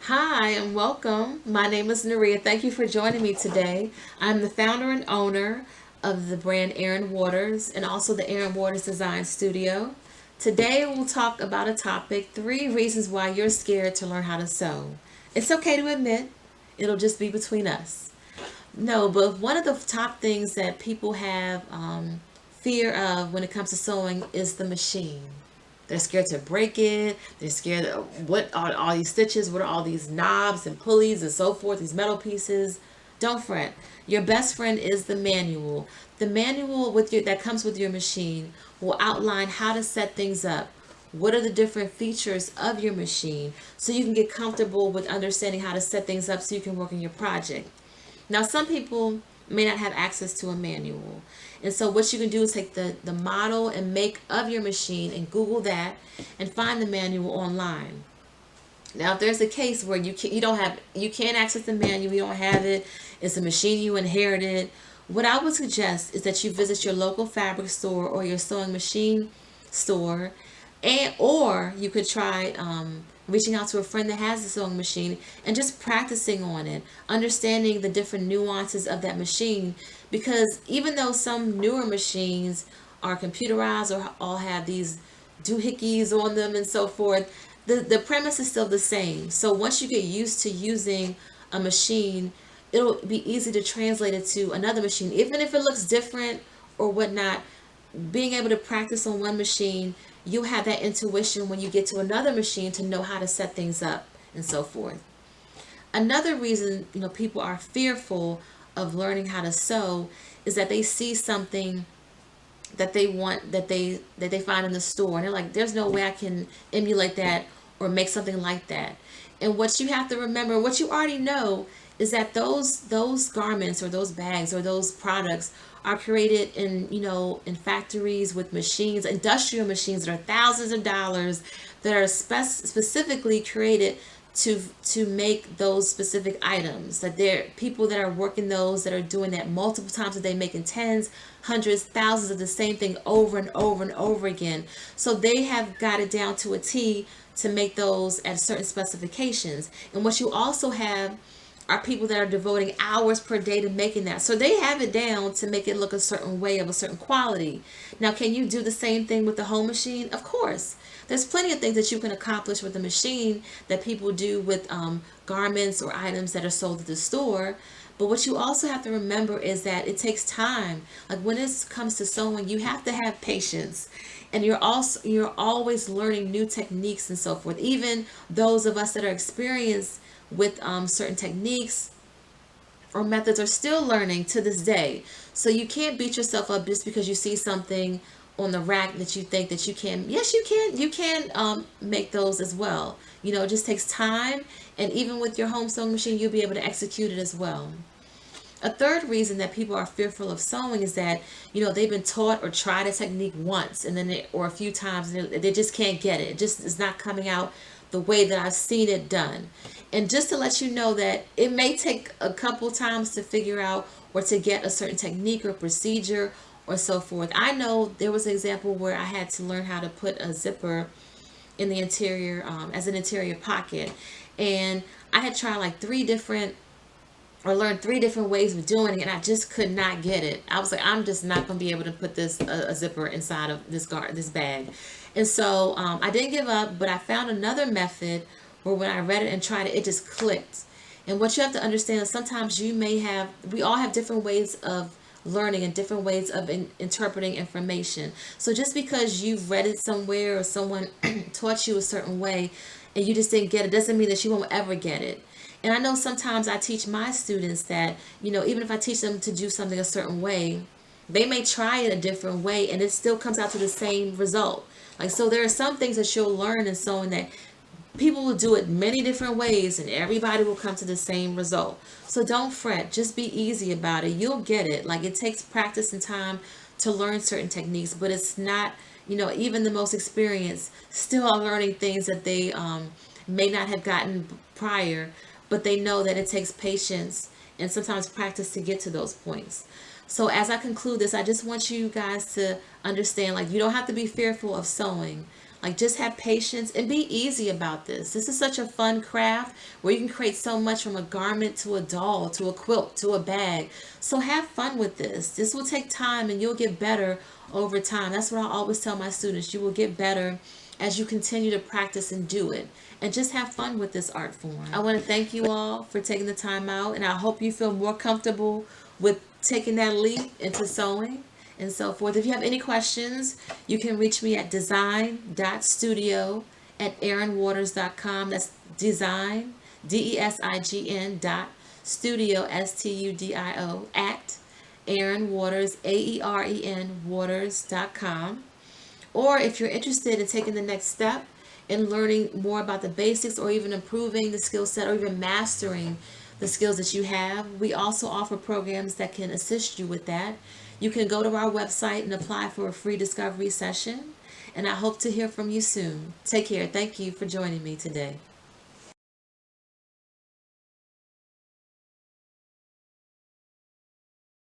Hi and welcome. My name is Naria. Thank you for joining me today. I'm the founder and owner of the brand Aaron Waters and also the Aaron Waters Design Studio. Today we'll talk about a topic: 3 reasons why you're scared to learn how to sew. It's okay to admit, it'll just be between us. No, but one of the top things that people have fear of when it comes to sewing is the machine. They're scared to break it. They're scared of what are all these stitches, what are all these knobs and pulleys and so forth, these metal pieces. Don't fret. Your best friend is the manual. The manual that comes with your machine will outline how to set things up. What are the different features of your machine so you can get comfortable with understanding how to set things up so you can work in your project. Now, some people may not have access to a manual. And so what you can do is take the model and make of your machine and Google that and find the manual online. Now, if there's a case where you can't access the manual, you don't have it, it's a machine you inherited, what I would suggest is that you visit your local fabric store or your sewing machine store, and or you could try reaching out to a friend that has a sewing machine and just practicing on it, understanding the different nuances of that machine. Because even though some newer machines are computerized or all have these doohickeys on them and so forth, the premise is still the same. So once you get used to using a machine, it'll be easy to translate it to another machine, even if it looks different or whatnot. Being able to practice on one machine, you have that intuition when you get to another machine to know how to set things up and so forth. Another reason, people are fearful of learning how to sew is that they see something that they want, that they find in the store, and they're like, there's no way I can emulate that or make something like that. And what you have to remember, what you already know, is that those garments or those bags or those products are created in factories with machines, industrial machines that are thousands of dollars, that are specifically created to make those specific items. That there are people that are working those, that are doing that multiple times a day, making tens, hundreds, thousands of the same thing over and over and over again. So they have got it down to a T to make those at certain specifications. And what you also have are people that are devoting hours per day to making that. So they have it down to make it look a certain way, of a certain quality. Now, can you do the same thing with the home machine? Of course. There's plenty of things that you can accomplish with a machine that people do with garments or items that are sold at the store. But what you also have to remember is that it takes time. Like when it comes to sewing, you have to have patience. And you're always learning new techniques and so forth. Even those of us that are experienced with certain techniques or methods are still learning to this day. So you can't beat yourself up just because you see something on the rack that you think that you can. Yes, you can. You can make those as well. It just takes time, and even with your home sewing machine, you'll be able to execute it as well. A third reason that people are fearful of sewing is that they've been taught or tried a technique once and then or a few times, and they just can't get it. It just is not coming out the way that I've seen it done. And just to let you know that it may take a couple times to figure out or to get a certain technique or procedure or so forth. I know there was an example where I had to learn how to put a zipper in the interior as an interior pocket, and I had tried like learned 3 different ways of doing it, and I just could not get it. I was like, I'm just not going to be able to put this a zipper inside of this bag. And so I didn't give up, but I found another method where when I read it and tried it, it just clicked. And what you have to understand is sometimes we all have different ways of learning and different ways of interpreting information. So just because you've read it somewhere or someone taught you a certain way and you just didn't get it, doesn't mean that you won't ever get it. And I know sometimes I teach my students that, even if I teach them to do something a certain way, they may try it a different way and it still comes out to the same result. Like, so there are some things that you'll learn in sewing that people will do it many different ways and everybody will come to the same result. So don't fret, just be easy about it. You'll get it. Like, it takes practice and time to learn certain techniques, but it's not, even the most experienced still are learning things that they may not have gotten prior, but they know that it takes patience and sometimes practice to get to those points. So as I conclude this, I just want you guys to understand, like, you don't have to be fearful of sewing. Like, just have patience and be easy about this. This is such a fun craft where you can create so much, from a garment to a doll to a quilt to a bag. So have fun with this. This will take time and you'll get better over time. That's what I always tell my students. You will get better as you continue to practice and do it. And just have fun with this art form. I want to thank you all for taking the time out, and I hope you feel more comfortable with taking that leap into sewing and so forth. If you have any questions, you can reach me at design.studio@aaronwaters.com. That's design, DESIGN studio, STUDIO, at Aaron Waters, AEREN Waters.com. Or if you're interested in taking the next step in learning more about the basics, or even improving the skill set, or even mastering the skills that you have, we also offer programs that can assist you with that. You can go to our website and apply for a free discovery session. And I hope to hear from you soon. Take care. Thank you for joining me today.